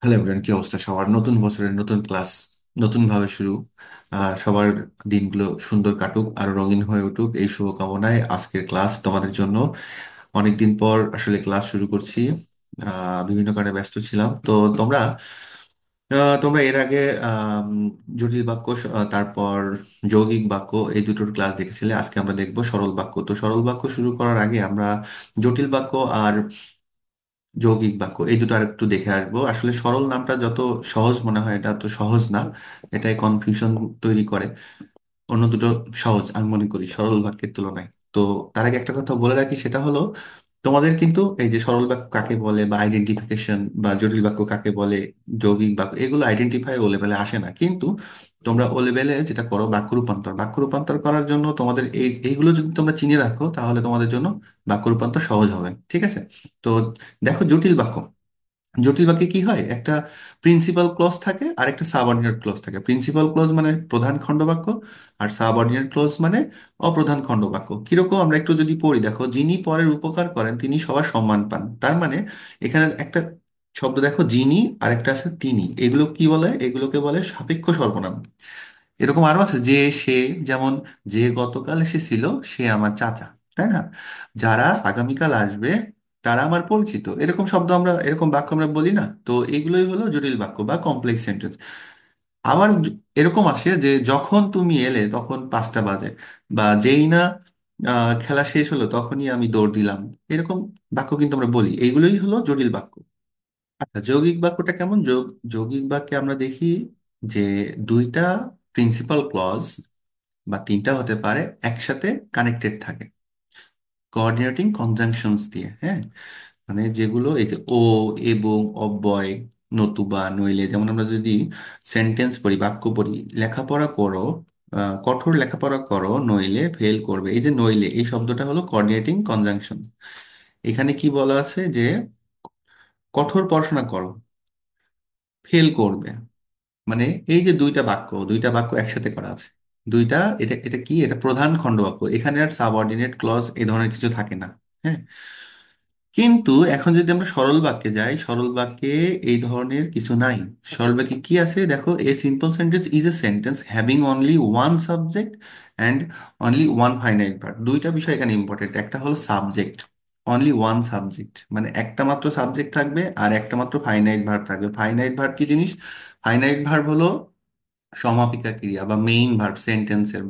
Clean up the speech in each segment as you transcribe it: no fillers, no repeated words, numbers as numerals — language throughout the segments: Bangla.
হ্যালো এভরিওয়ান, কি অবস্থা সবার? নতুন বছরের নতুন ক্লাস, নতুন ভাবে শুরু। সবার দিনগুলো সুন্দর কাটুক আর রঙিন হয়ে উঠুক এই শুভকামনায় আজকের ক্লাস তোমাদের জন্য। অনেকদিন পর আসলে ক্লাস শুরু করছি। বিভিন্ন কারণে ব্যস্ত ছিলাম। তো তোমরা তোমরা এর আগে আম, জটিল বাক্য, তারপর যৌগিক বাক্য, এই দুটোর ক্লাস দেখেছিলে। আজকে আমরা দেখবো সরল বাক্য। তো সরল বাক্য শুরু করার আগে আমরা জটিল বাক্য আর যৌগিক বাক্য এই দুটো আর একটু দেখে আসবো। আসলে সরল নামটা যত সহজ মনে হয়, এটা তো সহজ না, এটাই কনফিউশন তৈরি করে। অন্য দুটো সহজ আমি মনে করি সরল বাক্যের তুলনায়। তো তার আগে একটা কথা বলে রাখি, সেটা হলো তোমাদের কিন্তু এই যে সরল বাক্য কাকে বলে বা আইডেন্টিফিকেশন বা জটিল বাক্য কাকে বলে, যৌগিক বাক্য, এগুলো আইডেন্টিফাই ও লেভেলে আসে না। কিন্তু তোমরা ও লেভেলে যেটা করো, বাক্য রূপান্তর করার জন্য তোমাদের এইগুলো যদি তোমরা চিনে রাখো, তাহলে তোমাদের জন্য বাক্য রূপান্তর সহজ হবে। ঠিক আছে? তো দেখো, জটিল বাক্যে কি হয়, একটা প্রিন্সিপাল ক্লজ থাকে আর একটা সাবঅর্ডিনেট ক্লজ থাকে। প্রিন্সিপাল ক্লজ মানে প্রধান খণ্ডবাক্য, আর সাবঅর্ডিনেট ক্লজ মানে অপ্রধান খণ্ডবাক্য। কিরকম আমরা একটু যদি পড়ি, দেখো, যিনি পরের উপকার করেন তিনি সবার সম্মান পান। তার মানে এখানে একটা শব্দ দেখো, যিনি, আর একটা আছে তিনি। এগুলো কি বলে? এগুলোকে বলে সাপেক্ষ সর্বনাম। এরকম আরো আছে, যে, সে। যেমন, যে গতকাল এসেছিল সে আমার চাচা, তাই না? যারা আগামীকাল আসবে তারা আমার পরিচিত। এরকম শব্দ আমরা, এরকম বাক্য আমরা বলি না? তো এগুলোই হলো জটিল বাক্য বা কমপ্লেক্স সেন্টেন্স। আবার এরকম আসে যে, যখন তুমি এলে তখন 5টা বাজে, বা যেই না খেলা শেষ হলো তখনই আমি দৌড় দিলাম। এরকম বাক্য কিন্তু আমরা বলি, এইগুলোই হলো জটিল বাক্য। আচ্ছা, যৌগিক বাক্যটা কেমন? যৌগিক বাক্যে আমরা দেখি যে দুইটা প্রিন্সিপাল ক্লজ বা তিনটা হতে পারে একসাথে কানেক্টেড থাকে কোঅর্ডিনেটিং কনজাংশনস দিয়ে। হ্যাঁ, মানে যেগুলো এই যে ও, এবং, অব্যয়, নতুবা, নইলে। যেমন আমরা যদি সেন্টেন্স পড়ি, বাক্য পড়ি, লেখাপড়া করো, কঠোর লেখাপড়া করো নইলে ফেল করবে। এই যে নইলে, এই শব্দটা হলো কোঅর্ডিনেটিং কনজাংশন। এখানে কি বলা আছে যে কঠোর পড়াশোনা করো, ফেল করবে। মানে এই যে দুইটা বাক্য একসাথে করা আছে, দুইটা, এটা এটা কি, এটা প্রধান খণ্ডবাক্য। এখানে আর সাবঅর্ডিনেট ক্লজ এই ধরনের কিছু থাকে না। হ্যাঁ, কিন্তু এখন যদি আমরা সরল বাক্যে যাই, সরল বাক্যে এই ধরনের কিছু নাই। সরল বাক্যে কি আছে দেখো, a simple sentence is a sentence having only one subject and only one finite verb. দুইটা বিষয় এখানে ইম্পর্টেন্ট। একটা হলো সাবজেক্ট, অনলি ওয়ান সাবজেক্ট, মানে একটা মাত্র সাবজেক্ট থাকবে আর একটা মাত্র ফাইনাইট ভার্ব থাকবে। ফাইনাইট ভার্ব কি জিনিস? ফাইনাইট ভার্ব হলো সমাপিকা ক্রিয়া বা মেইন ভার্ব, সেন্টেন্সের,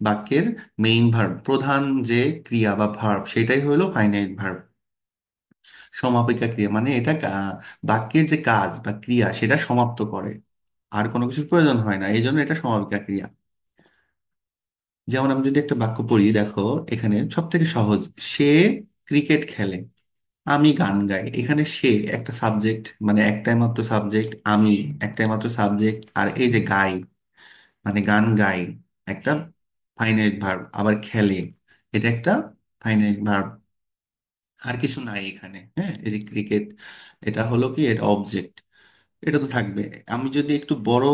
বাক্যের মেইন ভার্ব, প্রধান যে ক্রিয়া বা ভার্ব, সেটাই হলো ফাইনাইট ভার্ব। সমাপিকা ক্রিয়া মানে এটা বাক্যের যে কাজ বা ক্রিয়া সেটা সমাপ্ত করে, আর কোনো কিছুর প্রয়োজন হয় না, এই জন্য এটা সমাপিকা ক্রিয়া। যেমন আমি যদি একটা বাক্য পড়ি, দেখো, এখানে সব থেকে সহজ, সে ক্রিকেট খেলে, আমি গান গাই। এখানে সে একটা সাবজেক্ট, মানে একটাই মাত্র সাবজেক্ট, আমি একটাই মাত্র সাবজেক্ট, আর এই যে গাই মানে গান গাই, একটা ফাইনাইট ভার্ব। আবার খেলে, এটা একটা ফাইনাইট ভার্ব। আর কিছু নাই এখানে। হ্যাঁ, এই যে ক্রিকেট, এটা হলো কি, এটা অবজেক্ট, এটা তো থাকবে। আমি যদি একটু বড়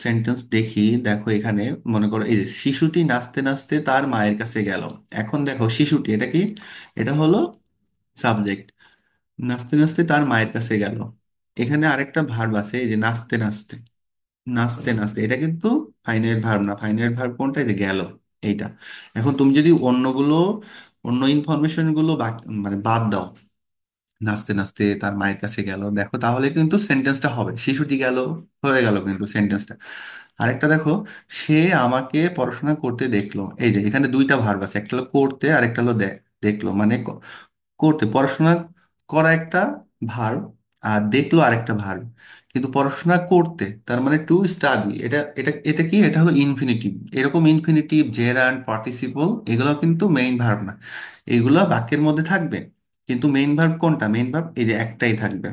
সেন্টেন্স দেখি, দেখো এখানে, মনে করো এই যে শিশুটি নাচতে নাচতে তার মায়ের কাছে গেল। এখন দেখো শিশুটি, এটা কি? এটা হলো সাবজেক্ট, নাচতে নাচতে তার মায়ের কাছে গেল। এখানে আরেকটা ভার্ব আছে, এই যে নাচতে নাচতে, নাচতে নাচতে, এটা কিন্তু ফাইনাইট ভার্ব না। ফাইনাইট ভার্ব কোনটা? এই যে গেল, এইটা। এখন তুমি যদি অন্য ইনফরমেশন গুলো মানে বাদ দাও, নাচতে নাচতে তার মায়ের কাছে গেল, দেখো, তাহলে কিন্তু সেন্টেন্সটা হবে শিশুটি গেল, হয়ে গেল কিন্তু সেন্টেন্সটা। আরেকটা দেখো, সে আমাকে পড়াশোনা করতে দেখলো। এই যে এখানে দুইটা ভার্ব আছে, একটা হলো করতে আর একটা হলো দেখলো। মানে করতে, পড়াশোনা করা একটা ভার্ব, আর দেখলো আরেকটা ভার্ব। কিন্তু পড়াশোনা করতে তার মানে টু স্টাডি, এটা এটা এটা কি, এটা হলো ইনফিনিটিভ। এরকম ইনফিনিটিভ, জেরান্ড, পার্টিসিপল, এগুলো কিন্তু মেইন ভার্ব না। এগুলো বাক্যের মধ্যে থাকবে, কিন্তু মেইন ভার্ব কোনটা? মেইন ভার্ব এই যে একটাই থাকবে।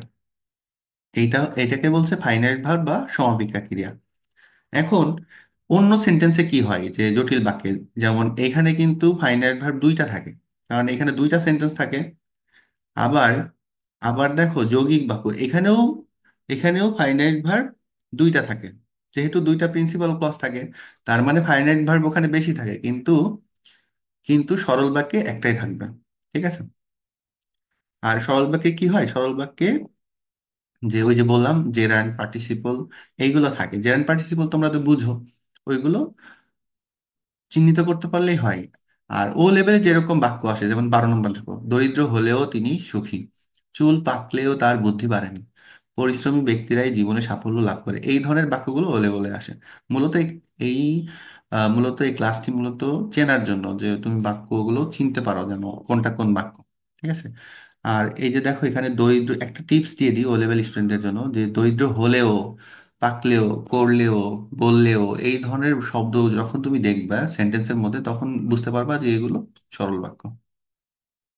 এটাকে বলছে ফাইনাইট ভার্ব বা সমাপিকা ক্রিয়া। এখন অন্য সেন্টেন্সে কি হয়, যে জটিল বাক্যে, যেমন এখানে কিন্তু ফাইনাইট ভার্ব দুইটা থাকে, কারণ এখানে দুইটা সেন্টেন্স থাকে। আবার আবার দেখো যৌগিক বাক্য, এখানেও ফাইনাইট ভার্ব দুইটা থাকে। যেহেতু দুইটা প্রিন্সিপাল ক্লজ থাকে, তার মানে ফাইনাইট ভার্ব ওখানে বেশি থাকে, কিন্তু সরল বাক্যে একটাই থাকবে। ঠিক আছে? আর সরল বাক্যে কি হয়? সরল বাক্যে যে ওই যে বললাম জেরান্ড পার্টিসিপল এইগুলো থাকে। জেরান্ড পার্টিসিপল তোমরা তো বুঝো, ওইগুলো চিহ্নিত করতে পারলেই হয়। আর ও লেভেলে যেরকম বাক্য আসে, যেমন 12 নম্বর দেখো, দরিদ্র হলেও তিনি সুখী, চুল পাকলেও তার বুদ্ধি বাড়েনি, পরিশ্রমী ব্যক্তিরাই জীবনে সাফল্য লাভ করে, এই ধরনের বাক্যগুলো ও লেভেলে আসে। মূলত এই মূলত এই ক্লাসটি মূলত চেনার জন্য, যে তুমি বাক্যগুলো চিনতে পারো যেন কোনটা কোন বাক্য। ঠিক আছে। আর এই যে দেখো এখানে দরিদ্র, একটা টিপস দিয়ে দিই ও লেভেল স্টুডেন্টদের জন্য, যে দরিদ্র হলেও, পাকলেও, করলেও, বললেও, এই ধরনের শব্দ যখন তুমি দেখবা সেন্টেন্সের মধ্যে, তখন বুঝতে পারবা যে এগুলো সরল বাক্য।